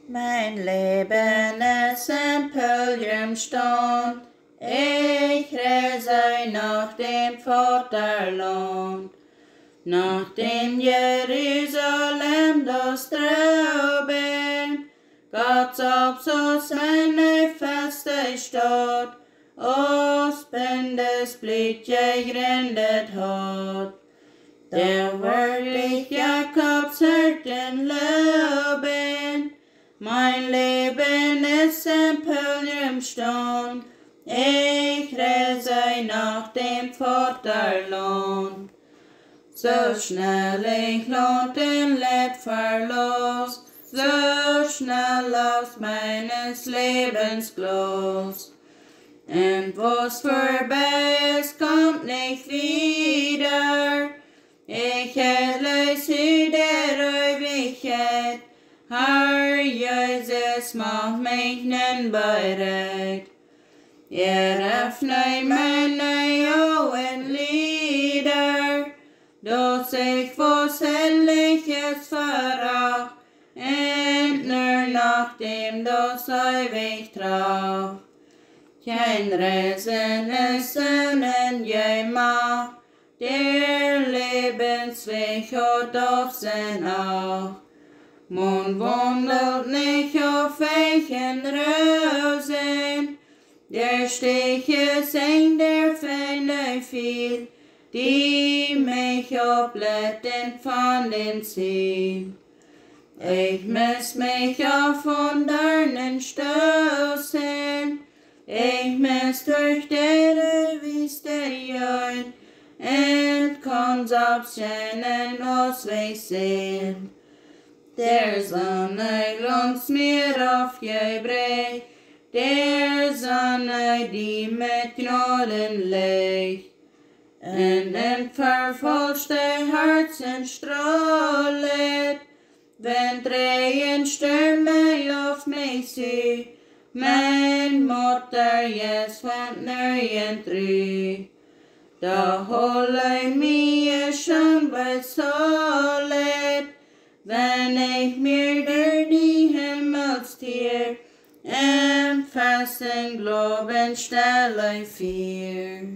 Mein Leben ist ein Pilgerstand, ich reise nach dem Vaterland, nach dem Jerusalem, das Droben, Gottes Absatz meine feste Stadt, aus Bundes Blut gegründet hat. Der wirklich Jakobs Hirten loben, mein Leben ist ein Pilgerstand, ich reise nach dem Vaterland. So schnell ich Land und Leid verlos, so schnell aus meines Lebens Glas. Und was vorbei ist, kommt nicht wieder. Ich erlöse der Ewigkeit, Herr Jesus, mach mich nun bereit. Öffne meine Augenlider, dass ich was Herrliches verrach, und nur nach dem das ewig traf. Kein Reisen ist ohne Gemacht, der Lebensweg hat auf sein Acht. Man wandelt nicht auf weichen Rosen, der Stiche singt der Feinde viel, die mich ableiten von den Ziel. Ich muss mich auf von Dornen stoßen, ich muss durch die Wüste jagen, und kann selbst keinen Ausweg sehen. Der Sonne glanzt mir aufgebrächt, der Sonne, die mit Gnaden legt, und ein verfälschte Herzen strahlet, wenn Tränenstürme auf mich zu, mein Mutter jetzt von nirgend trü. Da hole mir schon bezahlet, wenn ich mir durch die Himmelstier im festen Glauben stelle fiel.